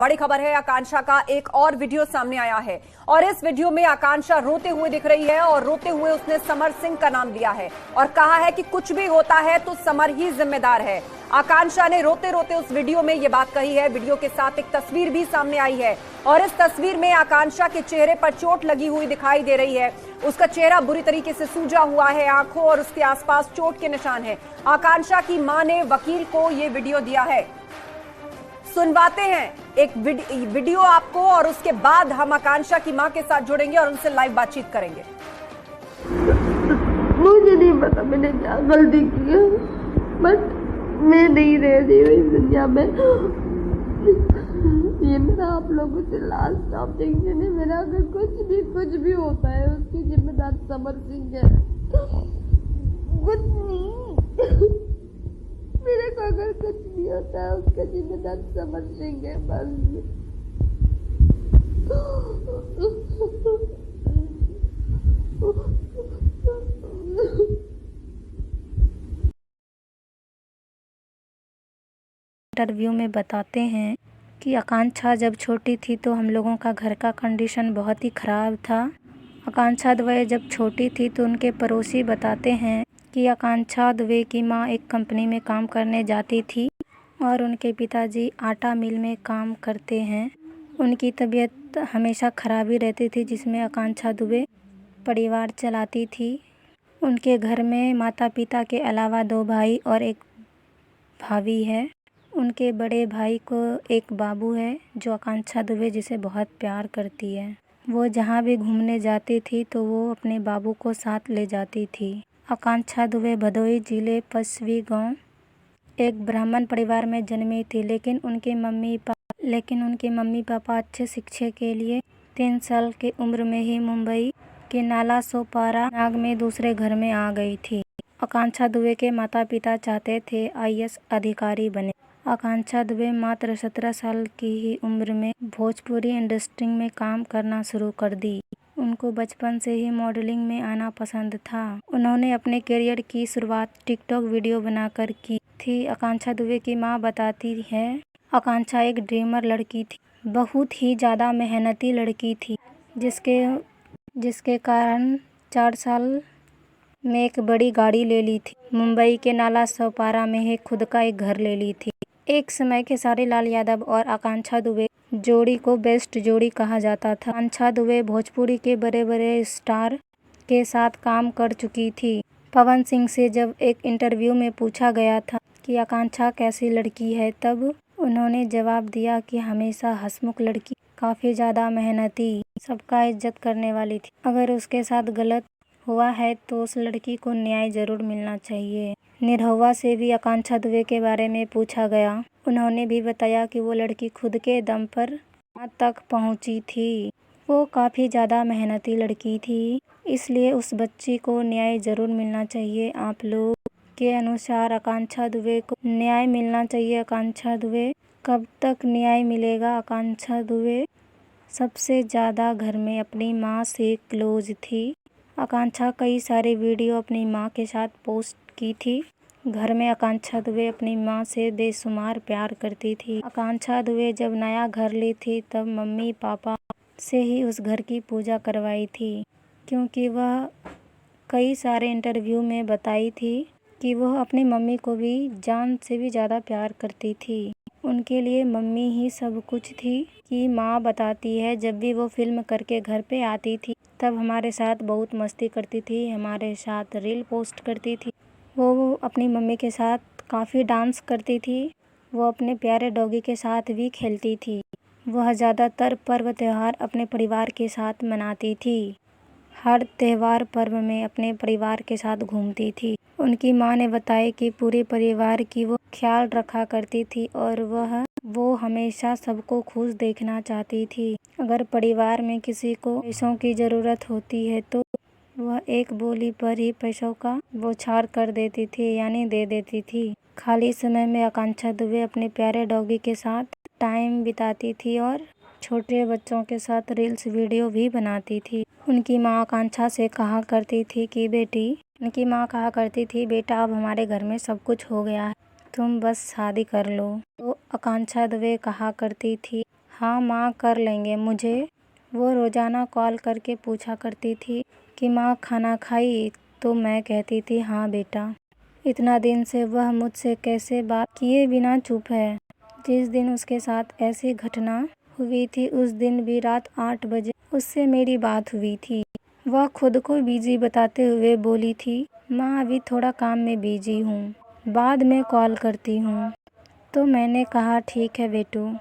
बड़ी खबर है, आकांक्षा का एक और वीडियो सामने आया है और इस वीडियो में आकांक्षा रोते हुए दिख रही है और रोते हुए उसने समर सिंह का नाम लिया है और कहा है कि कुछ भी होता है तो समर ही जिम्मेदार है। आकांक्षा ने रोते रोते उस वीडियो में ये बात कही है। वीडियो के साथ एक तस्वीर भी सामने आई है और इस तस्वीर में आकांक्षा के चेहरे पर चोट लगी हुई दिखाई दे रही है। उसका चेहरा बुरी तरीके से सूजा हुआ है, आंखों और उसके आसपास चोट के निशान है। आकांक्षा की मां ने वकील को ये वीडियो दिया है। सुनवाते हैं एक वीडियो आपको और उसके बाद हम आकांक्षा की मां के साथ जुड़ेंगे और उनसे लाइव बातचीत करेंगे। मुझे नहीं पता मैंने क्या गलती की है, बट मैं नहीं रह रही हूँ इस दुनिया में। ये मेरा आप लोगों से लास्ट ऑब्जेक्शन है। मेरा अगर कुछ भी होता है उसकी जिम्मेदार समर सिंह है। कुछ नहीं, मेरे को अगर कुछ भी होता है उसका जिम्मेदार समर सिंह है बस। इंटरव्यू में बताते हैं कि आकांक्षा जब छोटी थी तो हम लोगों का घर का कंडीशन बहुत ही ख़राब था। आकांक्षा दुबे जब छोटी थी तो उनके पड़ोसी बताते हैं कि आकांक्षा दुबे की मां एक कंपनी में काम करने जाती थी और उनके पिताजी आटा मिल में काम करते हैं। उनकी तबीयत हमेशा ख़राब ही रहती थी, जिसमें आकांक्षा दुबे परिवार चलाती थी। उनके घर में माता पिता के अलावा 2 भाई और एक भाभी है। उनके बड़े भाई को एक बाबू है जो आकांक्षा दुबे जिसे बहुत प्यार करती है। वो जहाँ भी घूमने जाती थी तो वो अपने बाबू को साथ ले जाती थी। आकांक्षा दुबे भदोही जिले पसवी गांव एक ब्राह्मण परिवार में जन्मी थी, लेकिन उनके मम्मी पापा अच्छे शिक्षा के लिए 3 साल की उम्र में ही मुंबई के नाला सोपारा नाग में दूसरे घर में आ गई थी। आकांक्षा दुबे के माता पिता चाहते थे आईएएस अधिकारी बने। आकांक्षा दुबे मात्र 17 साल की ही उम्र में भोजपुरी इंडस्ट्री में काम करना शुरू कर दी। उनको बचपन से ही मॉडलिंग में आना पसंद था। उन्होंने अपने करियर की शुरुआत टिकटॉक वीडियो बनाकर की थी। आकांक्षा दुबे की मां बताती है, आकांक्षा एक ड्रीमर लड़की थी, बहुत ही ज़्यादा मेहनती लड़की थी, जिसके कारण 4 साल में एक बड़ी गाड़ी ले ली थी। मुंबई के नाला सोपारा में ही खुद का एक घर ले ली थी। एक समय खेसारी लाल यादव और आकांक्षा दुबे जोड़ी को बेस्ट जोड़ी कहा जाता था। आकांक्षा दुबे भोजपुरी के बड़े बड़े स्टार के साथ काम कर चुकी थी। पवन सिंह से जब एक इंटरव्यू में पूछा गया था कि आकांक्षा कैसी लड़की है, तब उन्होंने जवाब दिया कि हमेशा हंसमुख लड़की, काफ़ी ज़्यादा मेहनती, सबका इज्जत करने वाली थी। अगर उसके साथ गलत हुआ है तो उस लड़की को न्याय जरूर मिलना चाहिए। निरहुआ से भी आकांक्षा दुबे के बारे में पूछा गया। उन्होंने भी बताया कि वो लड़की खुद के दम पर यहाँ तक पहुँची थी। वो काफ़ी ज़्यादा मेहनती लड़की थी, इसलिए उस बच्ची को न्याय ज़रूर मिलना चाहिए। आप लोग के अनुसार आकांक्षा दुबे को न्याय मिलना चाहिए। आकांक्षा दुबे कब तक न्याय मिलेगा? आकांक्षा दुबे सबसे ज़्यादा घर में अपनी माँ से क्लोज थी। आकांक्षा कई सारे वीडियो अपनी माँ के साथ पोस्ट की थी। घर में आकांक्षा दुबे अपनी माँ से बेशुमार प्यार करती थी। आकांक्षा दुबे जब नया घर ली थी तब मम्मी पापा से ही उस घर की पूजा करवाई थी, क्योंकि वह कई सारे इंटरव्यू में बताई थी कि वह अपनी मम्मी को भी जान से भी ज़्यादा प्यार करती थी। उनके लिए मम्मी ही सब कुछ थी। कि माँ बताती है, जब भी वो फिल्म करके घर पे आती थी तब हमारे साथ बहुत मस्ती करती थी, हमारे साथ रील पोस्ट करती थी। वो अपनी मम्मी के साथ काफ़ी डांस करती थी। वो अपने प्यारे डॉगी के साथ भी खेलती थी। वह ज़्यादातर पर्व त्यौहार अपने परिवार के साथ मनाती थी। हर त्यौहार पर्व में अपने परिवार के साथ घूमती थी। उनकी माँ ने बताया कि पूरे परिवार की वो ख्याल रखा करती थी और वो हमेशा सबको खुश देखना चाहती थी। अगर परिवार में किसी को पैसों की ज़रूरत होती है तो वह एक बोली पर ही पैसों का बौछार कर देती थी, यानी दे देती थी। खाली समय में आकांक्षा दुबे अपने प्यारे डॉगी के साथ टाइम बिताती थी और छोटे बच्चों के साथ रील्स वीडियो भी बनाती थी। उनकी माँ आकांक्षा से कहा करती थी कि बेटा अब हमारे घर में सब कुछ हो गया है, तुम बस शादी कर लो। तो आकांक्षा दुबे कहा करती थी, हाँ माँ कर लेंगे। मुझे वो रोज़ाना कॉल करके पूछा करती थी कि माँ खाना खाई, तो मैं कहती थी हाँ बेटा। इतना दिन से वह मुझसे कैसे बात किए बिना चुप है। जिस दिन उसके साथ ऐसी घटना हुई थी उस दिन भी रात 8 बजे उससे मेरी बात हुई थी। वह खुद को बिजी बताते हुए बोली थी माँ अभी थोड़ा काम में बिजी हूँ, बाद में कॉल करती हूँ। तो मैंने कहा ठीक है बेटू।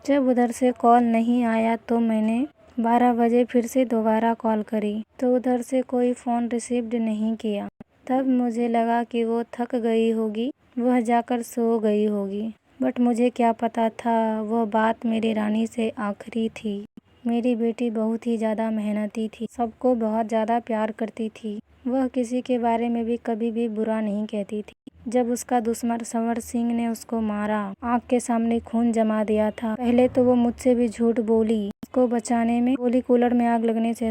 जब उधर से कॉल नहीं आया तो मैंने 12 बजे फिर से दोबारा कॉल करी तो उधर से कोई फ़ोन रिसीव्ड नहीं किया। तब मुझे लगा कि वो थक गई होगी, वह जाकर सो गई होगी। बट मुझे क्या पता था वह बात मेरी रानी से आखिरी थी। मेरी बेटी बहुत ही ज़्यादा मेहनती थी, सबको बहुत ज़्यादा प्यार करती थी। वह किसी के बारे में भी कभी भी बुरा नहीं कहती थी। जब उसका दुश्मन समर सिंह ने उसको मारा, आँख के सामने खून जमा दिया था, पहले तो वो मुझसे भी झूठ बोली। उसको बचाने में बोली कूलर में आग लगने से